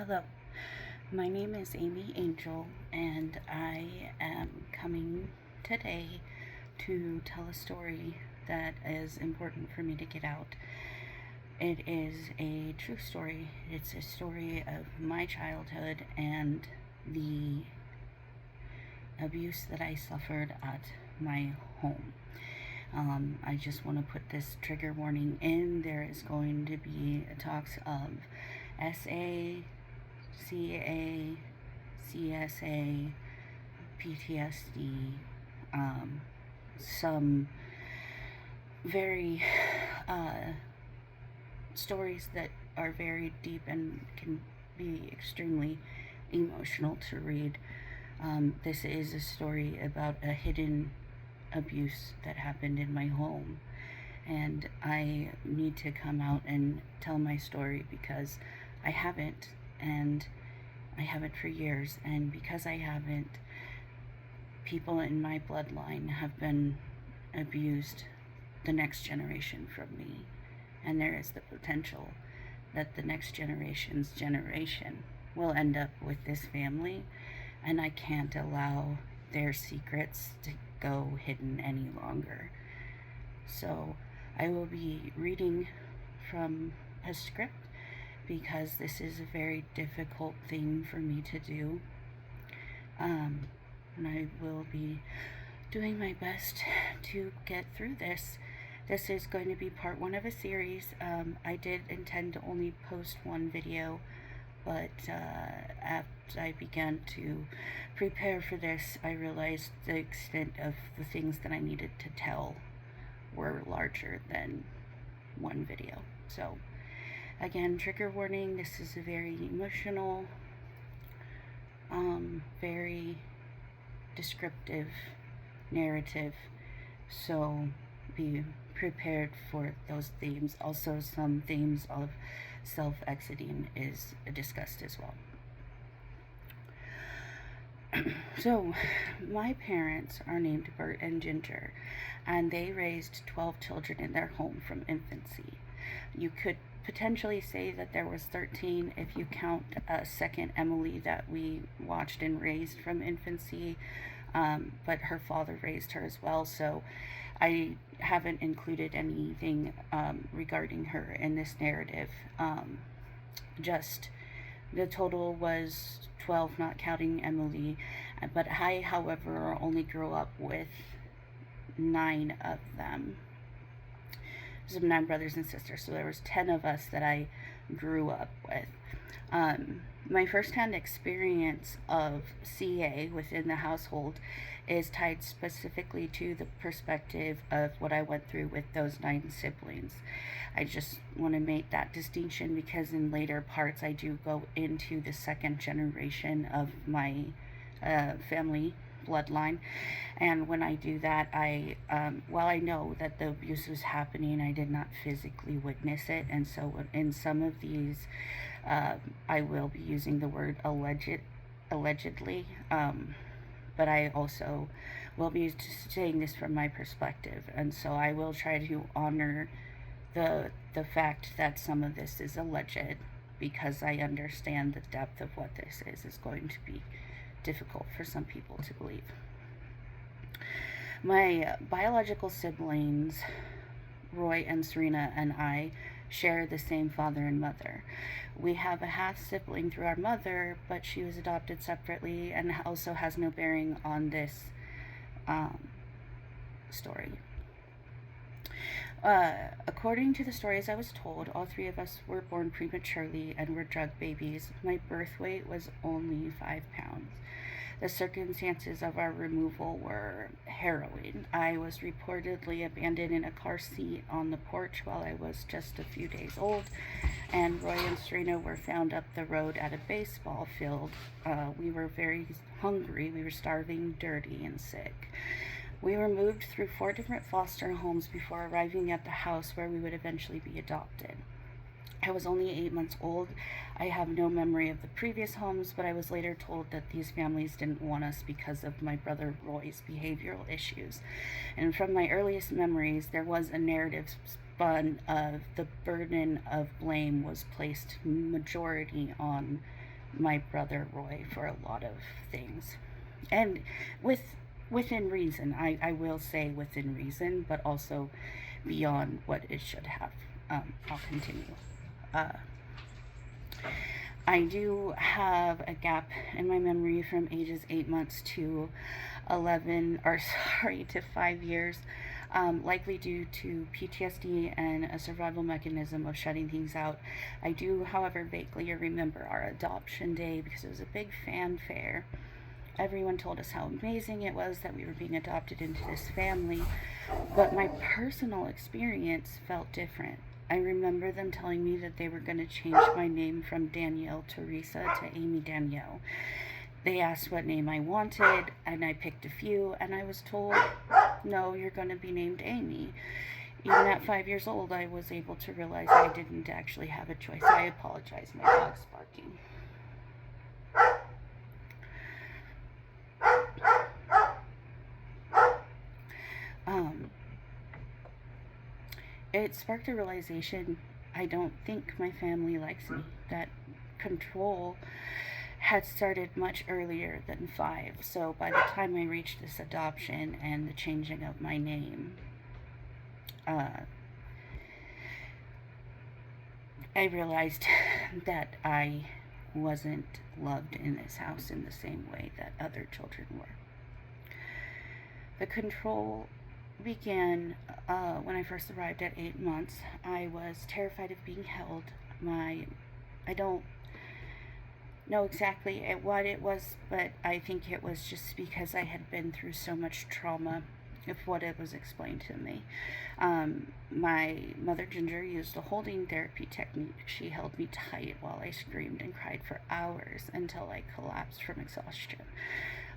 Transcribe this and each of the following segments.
Hello, my name is Amy Angel, and I am coming today to tell a story that is important for me to get out. It is a true story. It's a story of my childhood and the abuse that I suffered at my home. I just want to put this trigger warning in. There is going to be talks of SA, CA, CSA, PTSD, some very stories that are very deep and can be extremely emotional to read. This is a story about a hidden abuse that happened in my home, and I need to come out and tell my story because I haven't, and I haven't for years, and because I haven't, people in my bloodline have been abused the next generation from me, and there is the potential that the next generation's generation will end up with this family, and I can't allow their secrets to go hidden any longer. So I will be reading from a script because this is a very difficult thing for me to do. And I will be doing my best to get through this. This is going to be part one of a series. I did intend to only post one video, but after I began to prepare for this, I realized the extent of the things that I needed to tell were larger than one video. So again, trigger warning, this is a very emotional, very descriptive narrative, so be prepared for those themes. Also, some themes of self-exiting is discussed as well. So, my parents are named Bert and Ginger, and they raised 12 children in their home from infancy. You could potentially say that there was 13 if you count a second Emily that we watched and raised from infancy, but her father raised her as well, so I haven't included anything regarding her in this narrative. Just the total was 12, not counting Emily, but I, however, only grew up with 9 of them. So 9 brothers and sisters, so there was 10 of us that I grew up with. My firsthand experience of CA within the household is tied specifically to the perspective of what I went through with those 9 siblings. I just want to make that distinction because in later parts I do go into the second generation of my family bloodline, and when I do that, while I know that the abuse was happening, I did not physically witness it, and so in some of these I will be using the word allegedly, but I also will be saying this from my perspective, and so I will try to honor the fact that some of this is alleged, because I understand the depth of what this is going to be difficult for some people to believe. My biological siblings, Roy and Serena, and I share the same father and mother. We have a half sibling through our mother, but she was adopted separately and also has no bearing on this story. According to the stories I was told, all 3 of us were born prematurely and were drug babies. My birth weight was only 5 pounds. The circumstances of our removal were harrowing. I was reportedly abandoned in a car seat on the porch while I was just a few days old, and Roy and Serena were found up the road at a baseball field. We were very hungry. We were starving, dirty, and sick. We were moved through 4 different foster homes before arriving at the house where we would eventually be adopted. I was only 8 months old. I have no memory of the previous homes, but I was later told that these families didn't want us because of my brother Roy's behavioral issues. And from my earliest memories, there was a narrative spun of the burden of blame was placed majority on my brother Roy for a lot of things. And with within reason, I will say within reason, but also beyond what it should have. I'll continue. Uh, I do have a gap in my memory from ages 8 months to 11, or sorry, to 5 years, likely due to PTSD and a survival mechanism of shutting things out. I do, however, vaguely remember our adoption day because it was a big fanfare. Everyone told us how amazing it was that we were being adopted into this family, but my personal experience felt different. I remember them telling me that they were going to change my name from Danielle Teresa to Amy Danielle. They asked what name I wanted, and I picked a few, and I was told, no, you're going to be named Amy. Even at 5 years old, I was able to realize I didn't actually have a choice. I apologize, my dog's barking. It sparked a realization I don't think my family likes me. That control had started much earlier than 5. So by the time I reached this adoption and the changing of my name, I realized that I wasn't loved in this house in the same way that other children were. The control began when I first arrived at 8 months. I was terrified of being held. I don't know exactly what it was, but I think it was just because I had been through so much trauma of what it was explained to me. My mother, Ginger, used a holding therapy technique. She held me tight while I screamed and cried for hours until I collapsed from exhaustion.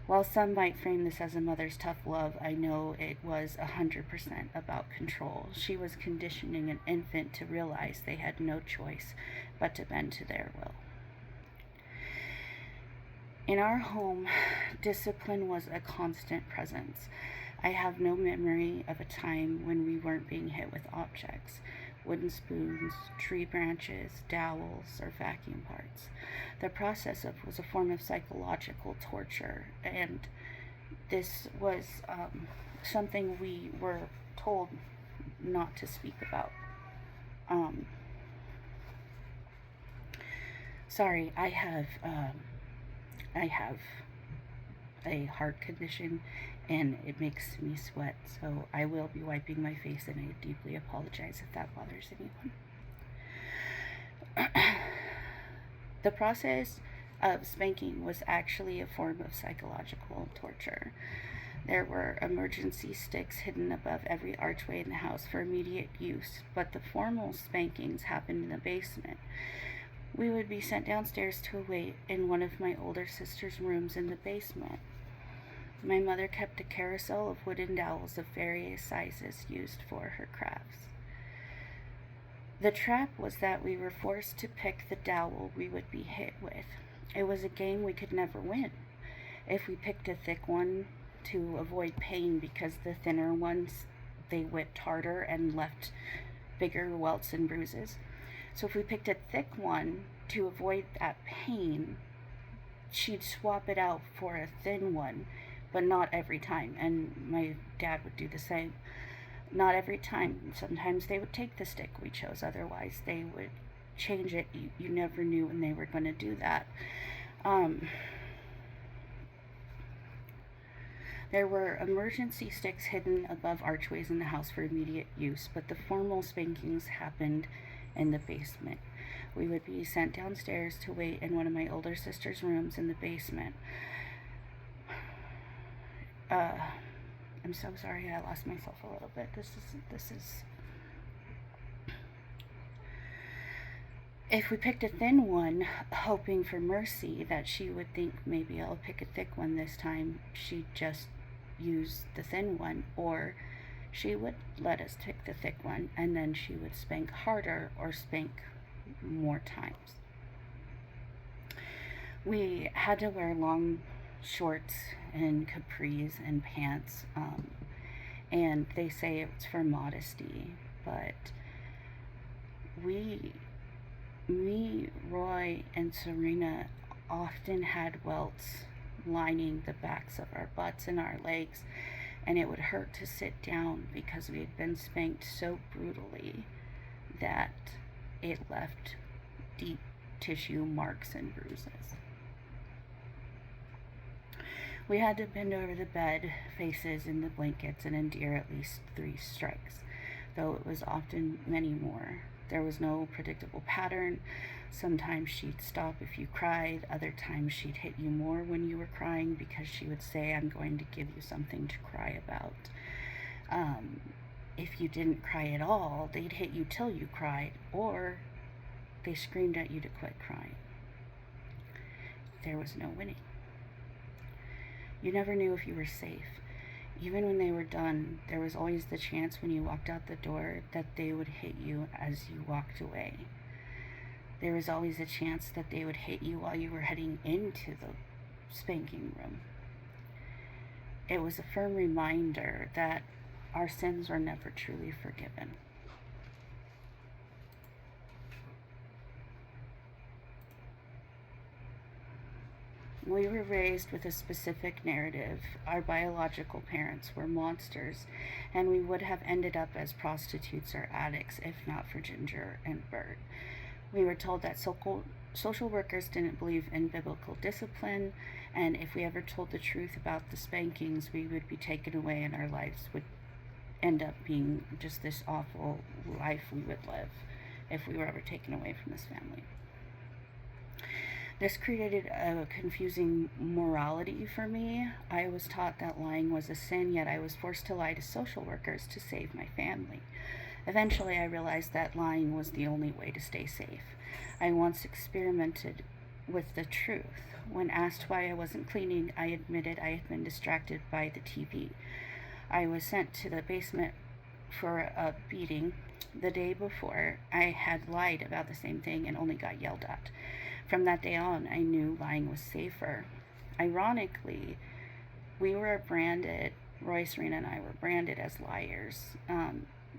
While some might frame this as a mother's tough love, I know it was 100% about control. She was conditioning an infant to realize they had no choice but to bend to their will. In our home, discipline was a constant presence. I have no memory of a time when we weren't being hit with objects, wooden spoons, tree branches, dowels, or vacuum parts. The process was a form of psychological torture, and this was something we were told not to speak about. Sorry, I have a heart condition and it makes me sweat, so I will be wiping my face, and I deeply apologize if that bothers anyone. The process of spanking was actually a form of psychological torture. There were emergency sticks hidden above every archway in the house for immediate use, but the formal spankings happened in the basement. We would be sent downstairs to await in one of my older sister's rooms in the basement. My mother kept a carousel of wooden dowels of various sizes used for her crafts. The trap was that we were forced to pick the dowel we would be hit with. It was a game we could never win. If we picked a thick one to avoid pain because the thinner ones, they whipped harder and left bigger welts and bruises. So if we picked a thick one to avoid that pain, she'd swap it out for a thin one, but not every time. And my dad would do the same. Not every time. Sometimes they would take the stick we chose. Otherwise, they would change it. You never knew when they were going to do that. There were emergency sticks hidden above archways in the house for immediate use, but the formal spankings happened in the basement. We would be sent downstairs to wait in one of my older sister's rooms in the basement. I'm so sorry, I lost myself a little bit. This is. If we picked a thin one, hoping for mercy that she would think maybe I'll pick a thick one this time, she'd just use the thin one, or she would let us pick the thick one, and then she would spank harder or spank more times. We had to wear long shorts and capris and pants, and they say it's for modesty, but me, Roy, and Serena often had welts lining the backs of our butts and our legs, and it would hurt to sit down because we had been spanked so brutally that it left deep tissue marks and bruises. We had to bend over the bed, faces in the blankets, and endure at least 3 strikes, though it was often many more. There was no predictable pattern. Sometimes she'd stop if you cried, other times she'd hit you more when you were crying because she would say, "I'm going to give you something to cry about." If you didn't cry at all, they'd hit you till you cried, or they screamed at you to quit crying. There was no winning. You never knew if you were safe. Even when they were done, there was always the chance when you walked out the door that they would hit you as you walked away. There was always a chance that they would hit you while you were heading into the spanking room. It was a firm reminder that our sins were never truly forgiven. We were raised with a specific narrative. Our biological parents were monsters, and we would have ended up as prostitutes or addicts if not for Ginger and Bert. We were told that social workers didn't believe in biblical discipline, and if we ever told the truth about the spankings, we would be taken away and our lives would end up being just this awful life we would live if we were ever taken away from this family. This created a confusing morality for me. I was taught that lying was a sin, yet I was forced to lie to social workers to save my family. Eventually, I realized that lying was the only way to stay safe. I once experimented with the truth. When asked why I wasn't cleaning, I admitted I had been distracted by the TV. I was sent to the basement for a beating. The day before, I had lied about the same thing and only got yelled at. From that day on, I knew lying was safer. Ironically, Roy, Serena, and I were branded as liars.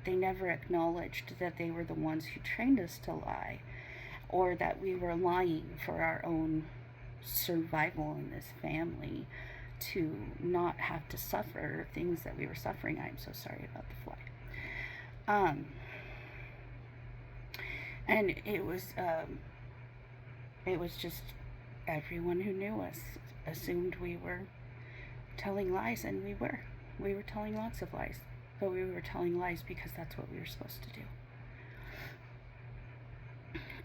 They never acknowledged that they were the ones who trained us to lie, or that we were lying for our own survival in this family, to not have to suffer things that we were suffering. I'm so sorry about the fly. And it was just everyone who knew us assumed we were telling lies, and we were. We were telling lots of lies, but we were telling lies because that's what we were supposed to do.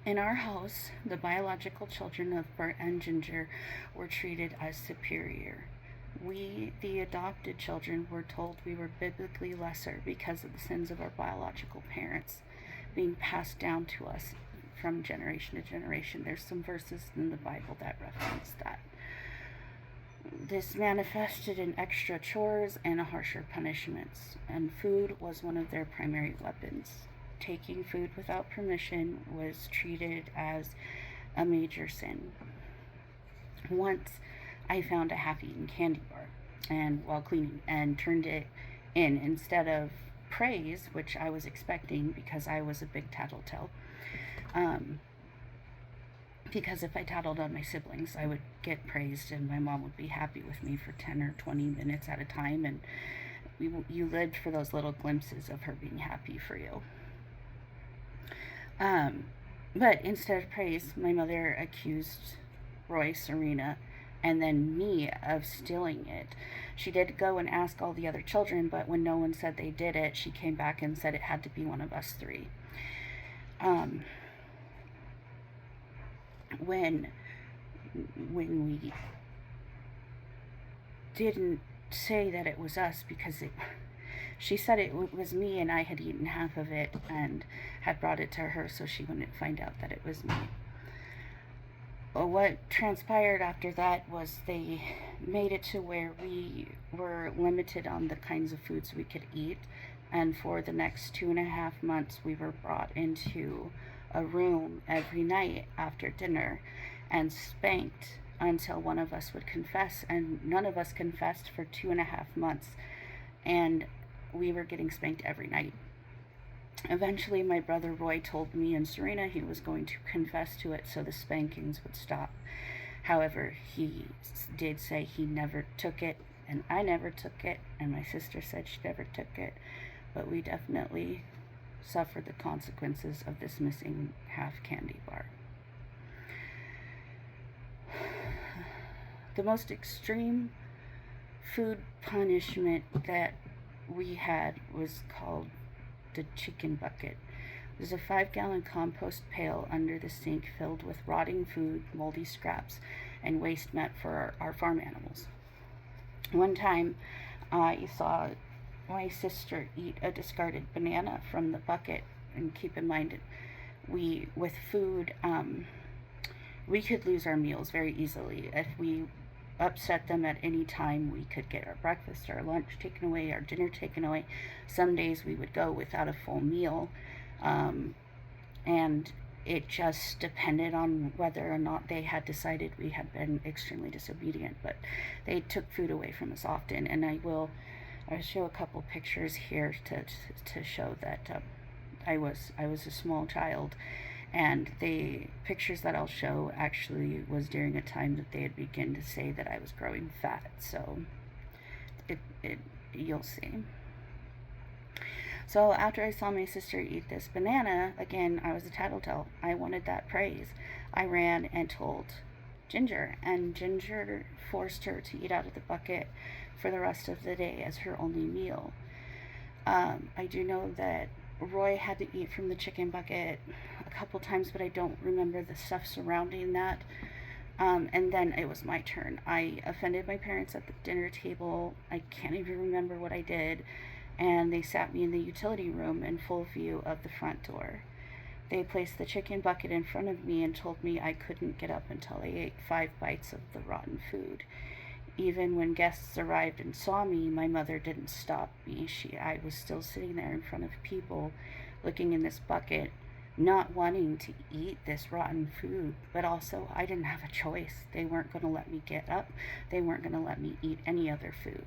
In our house, the biological children of Bert and Ginger were treated as superior. We, the adopted children, were told we were biblically lesser because of the sins of our biological parents being passed down to us from generation to generation. There's some verses in the Bible that reference that. This manifested in extra chores and harsher punishments, and food was one of their primary weapons. Taking food without permission was treated as a major sin. Once, I found a half-eaten candy bar and while cleaning and turned it in instead of praise, which I was expecting because I was a big tattletale. Because if I tattled on my siblings, I would get praised and my mom would be happy with me for 10 or 20 minutes at a time, and you lived for those little glimpses of her being happy for you. But instead of praise, my mother accused Roy, Serena, and then me of stealing it. She did go and ask all the other children, but when no one said they did it, she came back and said it had to be one of us 3. When we didn't say that it was us, because she said it was me, and I had eaten half of it and had brought it to her so she wouldn't find out that it was me. Well, what transpired after that was they made it to where we were limited on the kinds of foods we could eat, and for the next 2.5 months we were brought into a room every night after dinner and spanked until one of us would confess, and none of us confessed for 2.5 months, and we were getting spanked every night. Eventually, my brother Roy told me and Serena he was going to confess to it so the spankings would stop. However, he did say he never took it, and I never took it, and my sister said she never took it, but we definitely suffered the consequences of this missing half candy bar. The most extreme food punishment that we had was called the chicken bucket. It was a 5-gallon compost pail under the sink filled with rotting food, moldy scraps, and waste meant for our farm animals. One time, I saw my sister eat a discarded banana from the bucket, and keep in mind, with food, we could lose our meals very easily. If we upset them at any time, we could get our breakfast, our lunch taken away, our dinner taken away. Some days we would go without a full meal, and it just depended on whether or not they had decided we had been extremely disobedient. But they took food away from us often, and I'll show a couple pictures here to show that I was a small child. And the pictures that I'll show actually was during a time that they had begun to say that I was growing fat. So you'll see. So after I saw my sister eat this banana, again, I was a tattletale. I wanted that praise. I ran and told Ginger, and Ginger forced her to eat out of the bucket for the rest of the day as her only meal. I do know that Roy had to eat from the chicken bucket a couple times, but I don't remember the stuff surrounding that. And then it was my turn. I offended my parents at the dinner table. I can't even remember what I did. And they sat me in the utility room in full view of the front door. They placed the chicken bucket in front of me and told me I couldn't get up until I ate 5 bites of the rotten food. Even when guests arrived and saw me, my mother didn't stop me. I was still sitting there in front of people, looking in this bucket, not wanting to eat this rotten food, but also I didn't have a choice. They weren't going to let me get up. They weren't going to let me eat any other food.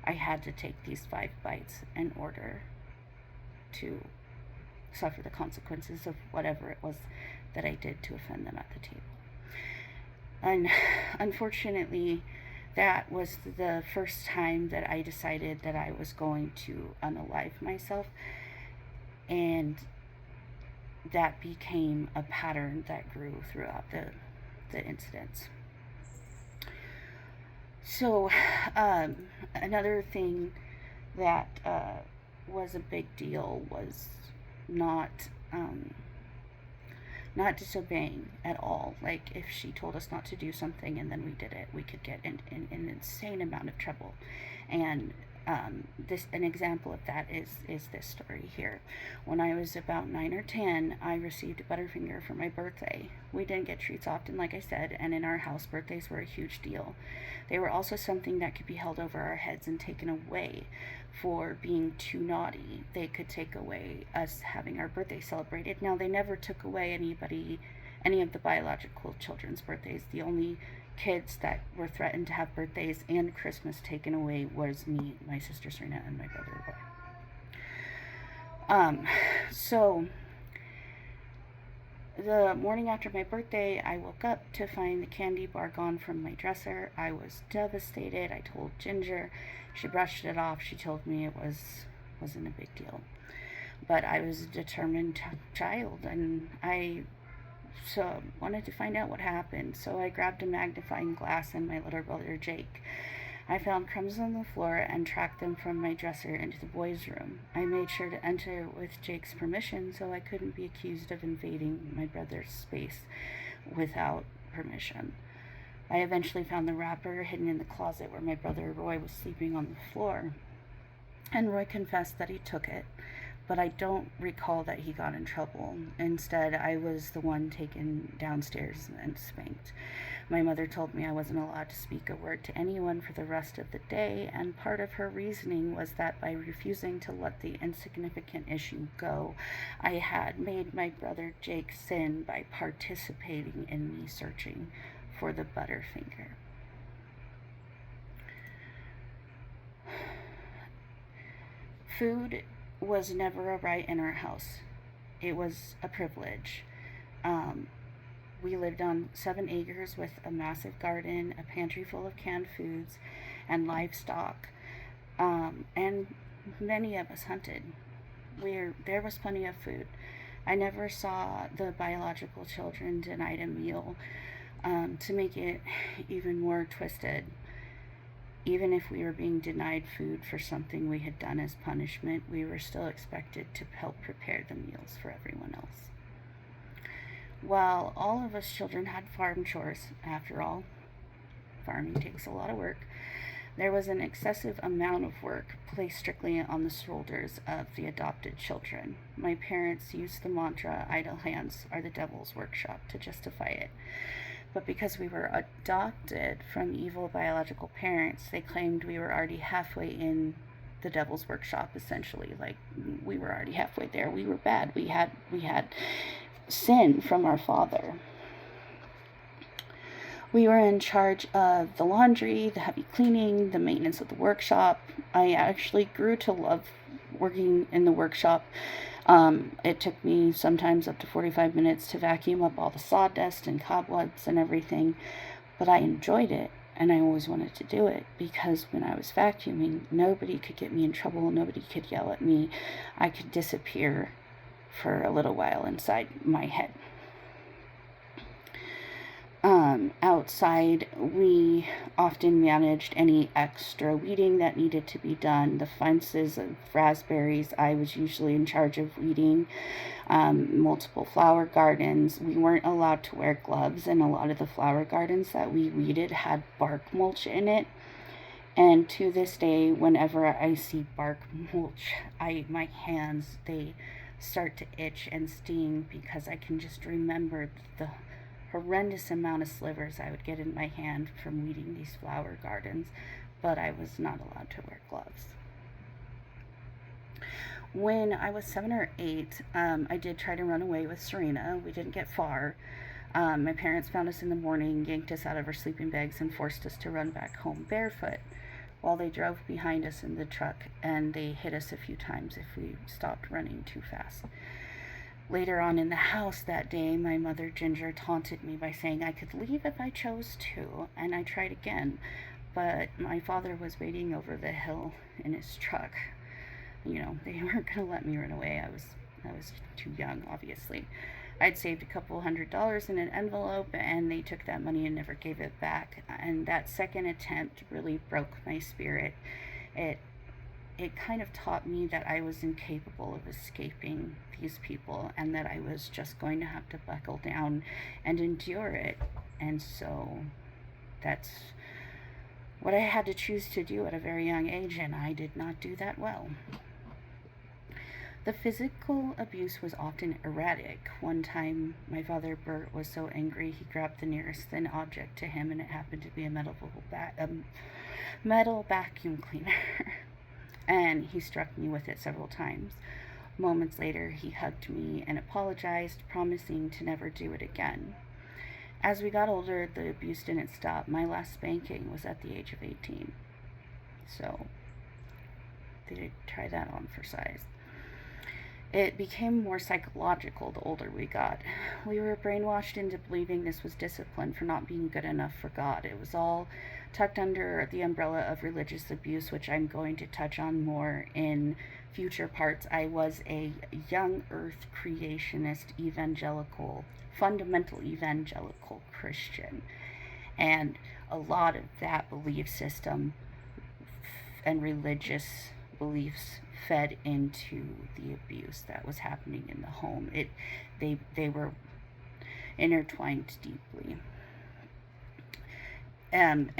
I had to take these 5 bites in order to suffer the consequences of whatever it was that I did to offend them at the table. And unfortunately, that was the first time that I decided that I was going to unalive myself, and that became a pattern that grew throughout the incidents. So another thing that was a big deal was not disobeying at all. Like, if she told us not to do something and then we did it, we could get in an insane amount of trouble. And an example of that is this story here. When I was about 9 or 10, I received a Butterfinger for my birthday. We didn't get treats often, like I said, and in our house, birthdays were a huge deal. They were also something that could be held over our heads and taken away for being too naughty. They could take away us having our birthday celebrated. Now, they never took away any of the biological children's birthdays. The only kids that were threatened to have birthdays and Christmas taken away was me, my sister Serena, and my brother Roy. So the morning after my birthday, I woke up to find the candy bar gone from my dresser. I was devastated. I told Ginger. She brushed it off. She told me it wasn't a big deal. But I was a determined child, and I wanted to find out what happened. So I grabbed a magnifying glass and my little brother Jake. I found crumbs on the floor and tracked them from my dresser into the boys' room. I made sure to enter with Jake's permission so I couldn't be accused of invading my brother's space without permission. I eventually found the wrapper hidden in the closet where my brother Roy was sleeping on the floor. And Roy confessed that he took it, but I don't recall that he got in trouble. Instead, I was the one taken downstairs and spanked. My mother told me I wasn't allowed to speak a word to anyone for the rest of the day, and part of her reasoning was that by refusing to let the insignificant issue go, I had made my brother Jake sin by participating in me searching for the Butterfinger. Food was never a right in our house. It was a privilege. We lived on 7 acres with a massive garden, a pantry full of canned foods, and livestock. And many of us hunted. There was plenty of food. I never saw the biological children denied a meal. To make it even more twisted, even if we were being denied food for something we had done as punishment, we were still expected to help prepare the meals for everyone else. While all of us children had farm chores, after all, farming takes a lot of work, there was an excessive amount of work placed strictly on the shoulders of the adopted children. My parents used the mantra, idle hands are the devil's workshop, to justify it. But because we were adopted from evil biological parents, they claimed we were already halfway in the devil's workshop, essentially. Like, we were already halfway there. We were bad. We had sin from our father. We were in charge of the laundry, the heavy cleaning, the maintenance of the workshop. I actually grew to love working in the workshop. It took me sometimes up to 45 minutes to vacuum up all the sawdust and cobwebs and everything, but I enjoyed it, and I always wanted to do it because when I was vacuuming, nobody could get me in trouble, nobody could yell at me. I could disappear for a little while inside my head. Outside, we often managed any extra weeding that needed to be done. The fences of raspberries, I was usually in charge of weeding. Multiple flower gardens. We weren't allowed to wear gloves, and a lot of the flower gardens that we weeded had bark mulch in it. And to this day, whenever I see bark mulch, my hands, they start to itch and sting because I can just remember the horrendous amount of slivers I would get in my hand from weeding these flower gardens, but I was not allowed to wear gloves. When I was 7 or 8, I did try to run away with Serena. We didn't get far. My parents found us in the morning, yanked us out of our sleeping bags, and forced us to run back home barefoot while they drove behind us in the truck, and they hit us a few times if we stopped running too fast. Later on in the house that day, my mother, Ginger, taunted me by saying I could leave if I chose to, and I tried again, but my father was waiting over the hill in his truck. They weren't going to let me run away. I was too young, obviously. I'd saved a couple $100 in an envelope, and they took that money and never gave it back. And that second attempt really broke my spirit. It kind of taught me that I was incapable of escaping these people, and that I was just going to have to buckle down and endure it. And so that's what I had to choose to do at a very young age, and I did not do that well. The physical abuse was often erratic. One time, my father, Bert, was so angry he grabbed the nearest thin object to him, and it happened to be a metal vacuum cleaner. And he struck me with it several times. Moments later, he hugged me and apologized, promising to never do it again. As we got older, the abuse didn't stop. My last spanking was at the age of 18. So, they did try that on for size. It became more psychological the older we got. We were brainwashed into believing this was discipline for not being good enough for God. It was all tucked under the umbrella of religious abuse, which I'm going to touch on more in future parts. I was a young earth creationist fundamental evangelical Christian, and a lot of that belief system and religious beliefs fed into the abuse that was happening in the home. They were intertwined deeply. And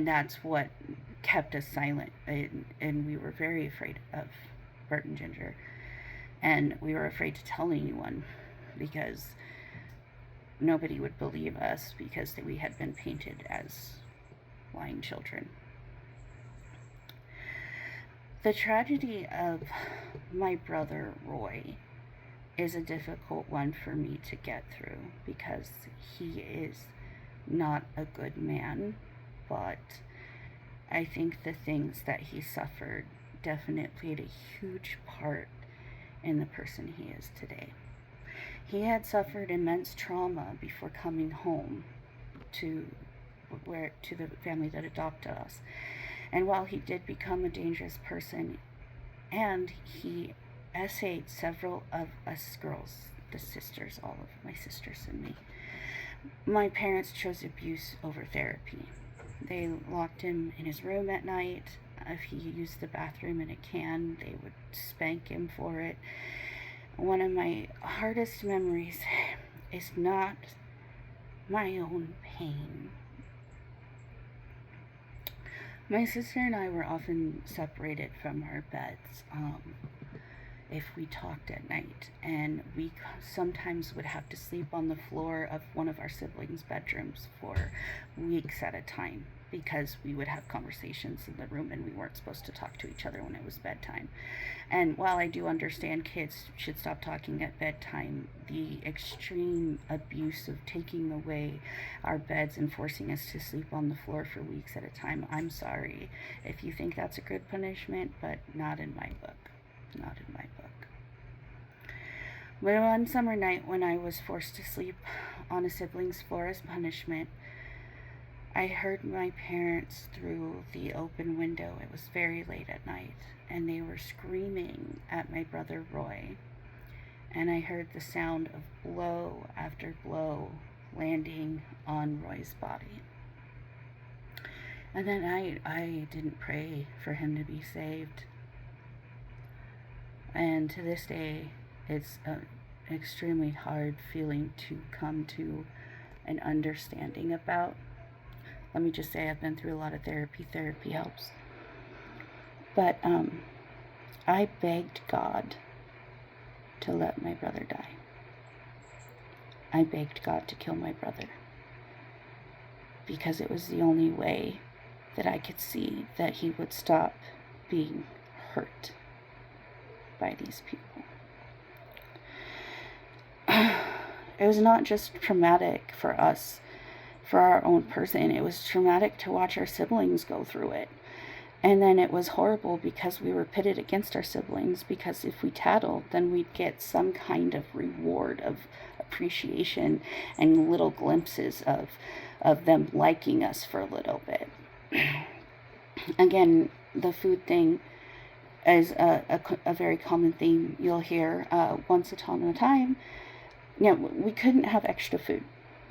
that's what kept us silent, and we were very afraid of Bert and Ginger, and we were afraid to tell anyone because nobody would believe us because we had been painted as lying children. The tragedy of my brother Roy is a difficult one for me to get through because he is not a good man, but I think the things that he suffered definitely played a huge part in the person he is today. He had suffered immense trauma before coming home to to the family that adopted us. And while he did become a dangerous person, and he essayed several of us girls, the sisters, all of my sisters and me, my parents chose abuse over therapy. They locked him in his room at night. If he used the bathroom in a can, they would spank him for it. One of my hardest memories is not my own pain. My sister and I were often separated from our beds if we talked at night, and we sometimes would have to sleep on the floor of one of our siblings' bedrooms for weeks at a time because we would have conversations in the room and we weren't supposed to talk to each other when it was bedtime. And while I do understand kids should stop talking at bedtime, the extreme abuse of taking away our beds and forcing us to sleep on the floor for weeks at a time, I'm sorry if you think that's a good punishment, but not in my book. Not in my book. But one summer night when I was forced to sleep on a sibling's floor as punishment, I heard my parents through the open window. It was very late at night, and they were screaming at my brother Roy. And I heard the sound of blow after blow landing on Roy's body. And that night, I didn't pray for him to be saved. And to this day, it's an extremely hard feeling to come to an understanding about. Let me just say I've been through a lot of therapy. Therapy helps. But I begged God to let my brother die. I begged God to kill my brother because it was the only way that I could see that he would stop being hurt by these people. It was not just traumatic for us, for our own person. It was traumatic to watch our siblings go through it. And then it was horrible because we were pitted against our siblings, because if we tattled, then we'd get some kind of reward of appreciation and little glimpses of them liking us for a little bit. Again, the food thing is a very common theme you'll hear once upon a time. We couldn't have extra food.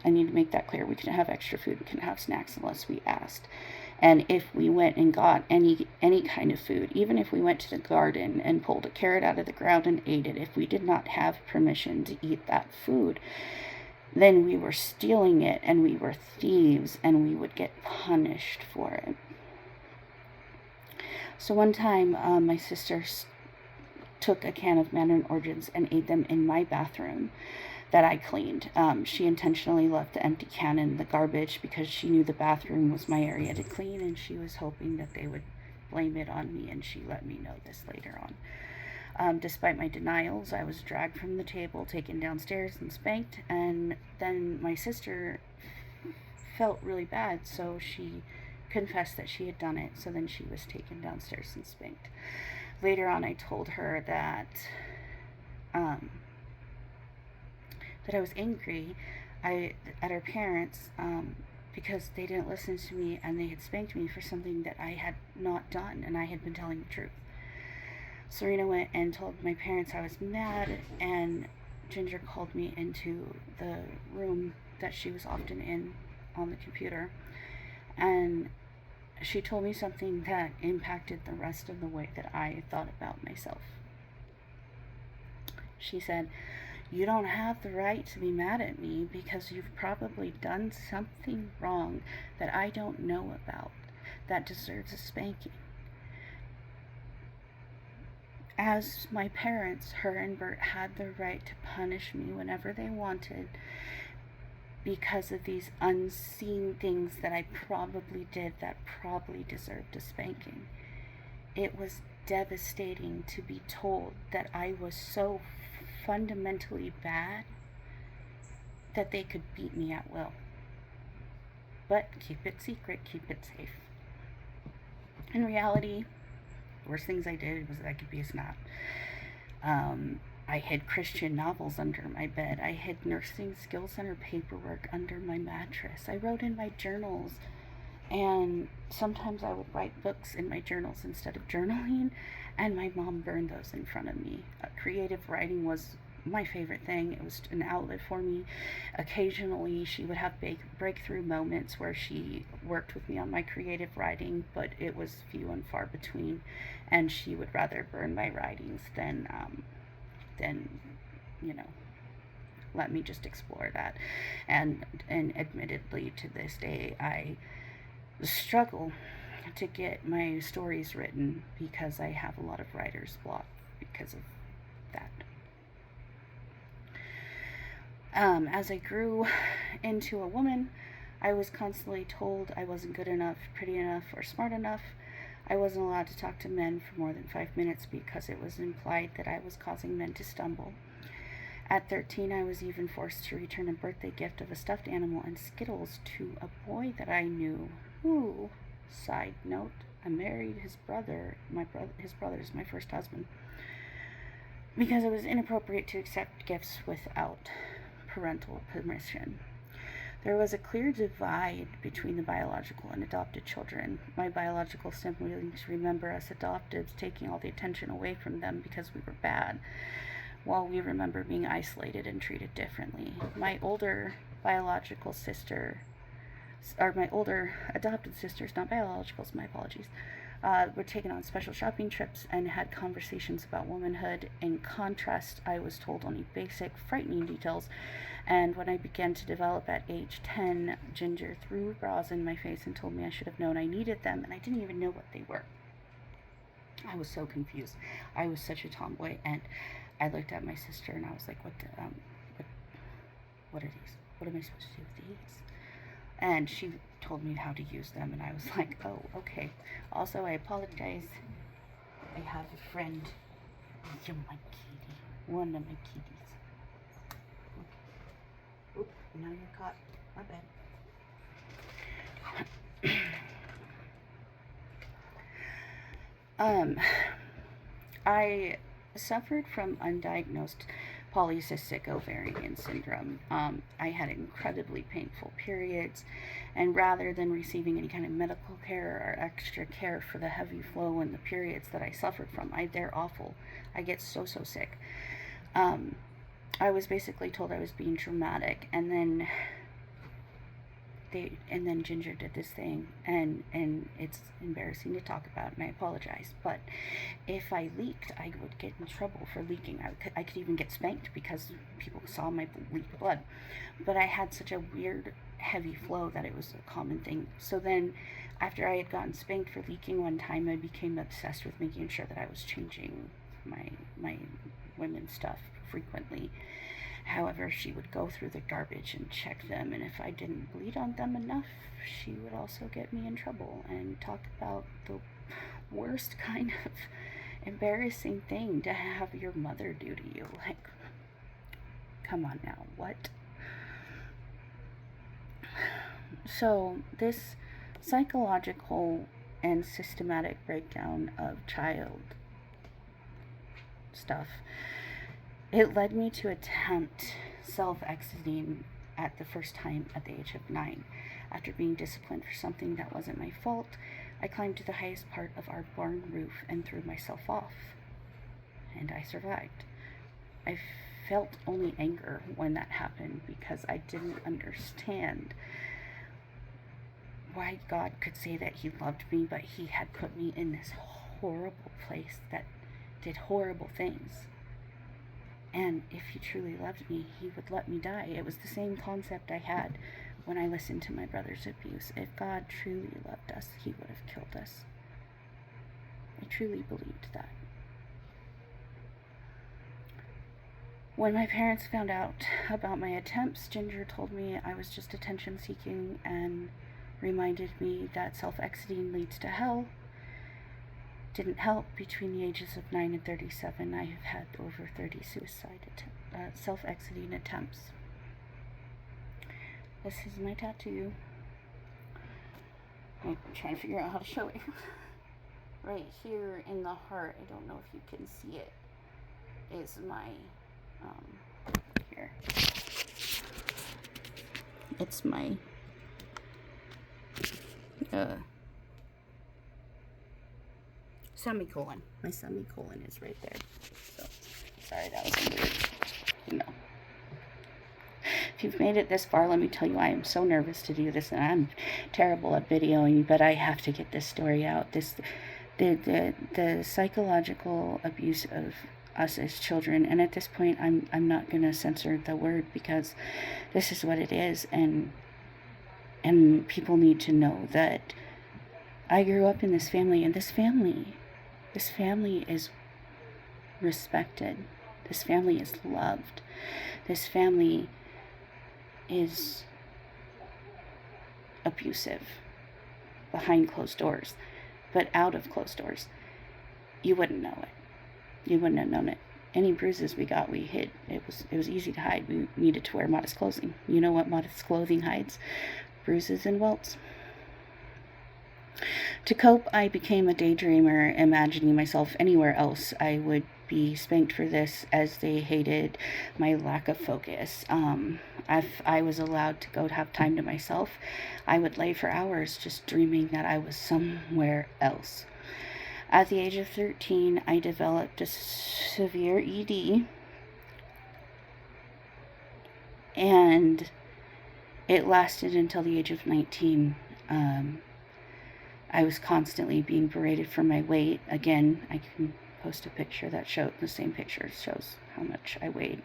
I need to make that clear. We couldn't have extra food. We couldn't have snacks unless we asked. And if we went and got any kind of food, even if we went to the garden and pulled a carrot out of the ground and ate it, if we did not have permission to eat that food, then we were stealing it and we were thieves and we would get punished for it. So one time, my sister took a can of mandarin oranges and ate them in my bathroom that I cleaned. She intentionally left the empty can in the garbage because she knew the bathroom was my area to clean, and she was hoping that they would blame it on me, and she let me know this later on. Despite my denials, I was dragged from the table, taken downstairs, and spanked, and then my sister felt really bad, so she confessed that she had done it, so then she was taken downstairs and spanked. Later on, I told her that I was angry at her parents because they didn't listen to me and they had spanked me for something that I had not done, and I had been telling the truth. Serena went and told my parents I was mad, and Ginger called me into the room that she was often in on the computer, and she told me something that impacted the rest of the way that I thought about myself. She said, "You don't have the right to be mad at me because you've probably done something wrong that I don't know about that deserves a spanking." As my parents, her and Bert, had the right to punish me whenever they wanted because of these unseen things that I probably did that probably deserved a spanking. It was devastating to be told that I was so fundamentally bad that they could beat me at will. But keep it secret, keep it safe. In reality, the worst things I did was that I could be a snot. I hid Christian novels under my bed. I hid nursing skill center paperwork under my mattress. I wrote in my journals, and sometimes I would write books in my journals instead of journaling, and my mom burned those in front of me. Creative writing was my favorite thing. It was an outlet for me. Occasionally, she would have breakthrough moments where she worked with me on my creative writing, but it was few and far between, and she would rather burn my writings than you know let me just explore that. And admittedly, to this day, I struggle to get my stories written because I have a lot of writer's block because of that. As I grew into a woman, I was constantly told I wasn't good enough, pretty enough, or smart enough. I wasn't allowed to talk to men for more than 5 minutes because it was implied that I was causing men to stumble. At 13, I was even forced to return a birthday gift of a stuffed animal and Skittles to a boy that I knew, who, side note, I married his brother. His brother is my first husband, because it was inappropriate to accept gifts without parental permission. There was a clear divide between the biological and adopted children. My biological siblings remember us adoptives taking all the attention away from them because we were bad, while we remember being isolated and treated differently. My older adopted sisters, not biologicals, my apologies, were taken on special shopping trips and had conversations about womanhood. In contrast, I was told only basic, frightening details, and when I began to develop at age 10, Ginger threw bras in my face and told me I should have known I needed them, and I didn't even know what they were. I was so confused. I was such a tomboy, and I looked at my sister and I was like, what are these? What am I supposed to do with these? And she told me how to use them, and I was like, oh, okay. Also, I apologize. I have a friend. You're my kitty. One of my kitties. Oop, now you're caught. My bad. I suffered from undiagnosed polycystic ovarian syndrome. I had incredibly painful periods, and rather than receiving any kind of medical care or extra care for the heavy flow and the periods that I suffered from, they're awful. I get so sick. I was basically told I was being dramatic, and then Ginger did this thing, and it's embarrassing to talk about, and I apologize, but if I leaked, I would get in trouble for leaking. I could even get spanked because people saw my leaked blood. But I had such a weird, heavy flow that it was a common thing. So then, after I had gotten spanked for leaking one time, I became obsessed with making sure that I was changing my women's stuff frequently. However, she would go through the garbage and check them, and if I didn't bleed on them enough, she would also get me in trouble and talk about the worst kind of embarrassing thing to have your mother do to you. Like, come on now, what? So, this psychological and systematic breakdown of child stuff, it led me to attempt self-exiting at the first time at the age of 9. After being disciplined for something that wasn't my fault, I climbed to the highest part of our barn roof and threw myself off. And I survived. I felt only anger when that happened because I didn't understand why God could say that He loved me, but He had put me in this horrible place that did horrible things. And if He truly loved me, He would let me die. It was the same concept I had when I listened to my brother's abuse. If God truly loved us, He would have killed us. I truly believed that. When my parents found out about my attempts, Ginger told me I was just attention seeking and reminded me that self-exiting leads to hell. Didn't help. Between the ages of 9 and 37, I have had over 30 self-exiting attempts. This is my tattoo. I'm trying to figure out how to show it. Right here in the heart, I don't know if you can see it, is my Here. It's my semicolon. My semicolon is right there. So, sorry, that was weird. You know. If you've made it this far, let me tell you, I am so nervous to do this, and I'm terrible at videoing, but I have to get this story out. The psychological abuse of us as children, and at this point, I'm not gonna censor the word because this is what it is, and people need to know that I grew up in this family, and this family is respected. This family is loved. This family is abusive behind closed doors, but out of closed doors, you wouldn't know it. You wouldn't have known it. Any bruises we got, we hid. It was easy to hide. We needed to wear modest clothing. You know what modest clothing hides? Bruises and welts. To cope, I became a daydreamer, imagining myself anywhere else. I would be spanked for this, as they hated my lack of focus. If I was allowed to go to have time to myself, I would lay for hours just dreaming that I was somewhere else. At the age of 13, I developed a severe ED, and it lasted until the age of 19. I was constantly being berated for my weight. Again, I can post a picture that shows the same picture, shows how much I weighed.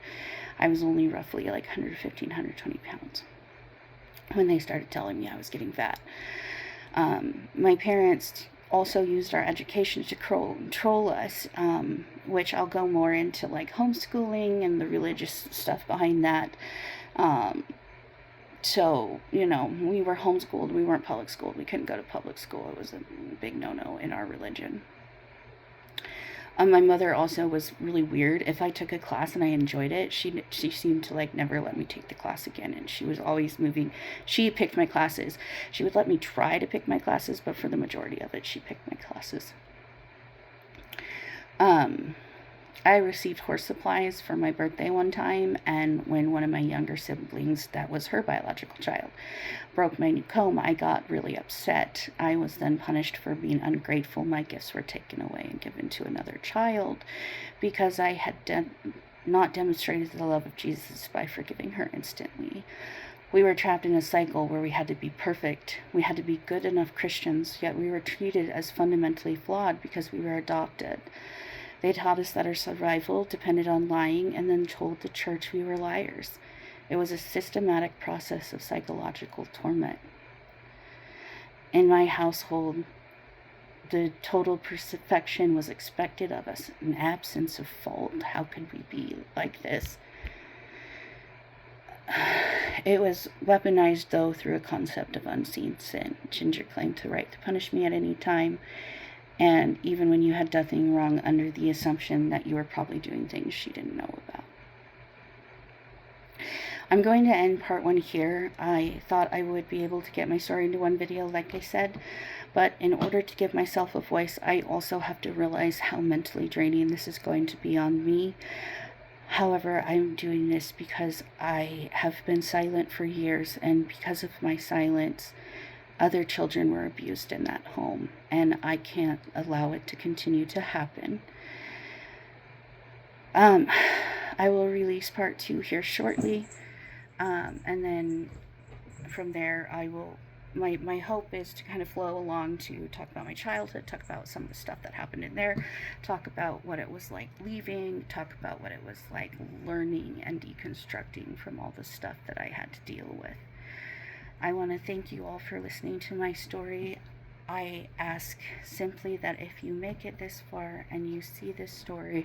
I was only roughly like 115, 120 pounds when they started telling me I was getting fat. My parents also used our education to control us, which I'll go more into, like homeschooling and the religious stuff behind that. So, you know, we were homeschooled. We weren't public schooled. We couldn't go to public school. It was a big no-no in our religion. My mother also was really weird. If I took a class and I enjoyed it, she seemed to like never let me take the class again. And she was always moving. She picked my classes. She would let me try to pick my classes, but for the majority of it, she picked my classes. I received horse supplies for my birthday one time, and when one of my younger siblings, that was her biological child, broke my new comb, I got really upset. I was then punished for being ungrateful. My gifts were taken away and given to another child because I had not demonstrated the love of Jesus by forgiving her instantly. We were trapped in a cycle where we had to be perfect. We had to be good enough Christians, yet we were treated as fundamentally flawed because we were adopted. They taught us that our survival depended on lying, and then told the church we were liars. It was a systematic process of psychological torment. In my household, the total perfection was expected of us, an absence of fault. How could we be like this? It was weaponized, though, through a concept of unseen sin. Ginger claimed the right to punish me at any time, and even when you had nothing wrong, under the assumption that you were probably doing things she didn't know about. I'm going to end part 1 here. I thought I would be able to get my story into one video, like I said, but in order to give myself a voice, I also have to realize how mentally draining this is going to be on me. However, I'm doing this because I have been silent for years, and because of my silence, other children were abused in that home, and I can't allow it to continue to happen. I will release part 2 here shortly, and then from there I will, my hope is to kind of flow along to talk about my childhood, talk about some of the stuff that happened in there, talk about what it was like leaving, talk about what it was like learning and deconstructing from all the stuff that I had to deal with. I want to thank you all for listening to my story. I ask simply that if you make it this far and you see this story,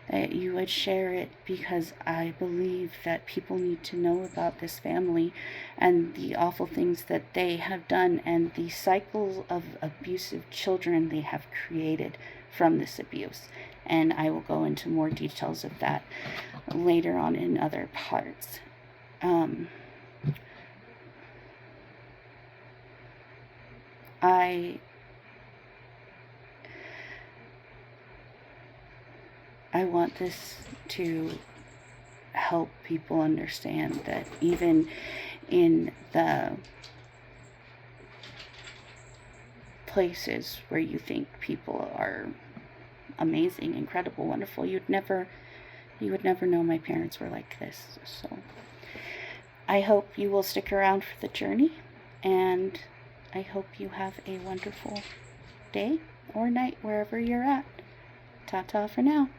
that you would share it, because I believe that people need to know about this family and the awful things that they have done and the cycles of abusive children they have created from this abuse. And I will go into more details of that later on in other parts. I want this to help people understand that even in the places where you think people are amazing, incredible, wonderful, you would never know my parents were like this. So I hope you will stick around for the journey, and I hope you have a wonderful day or night wherever you're at. Ta-ta for now.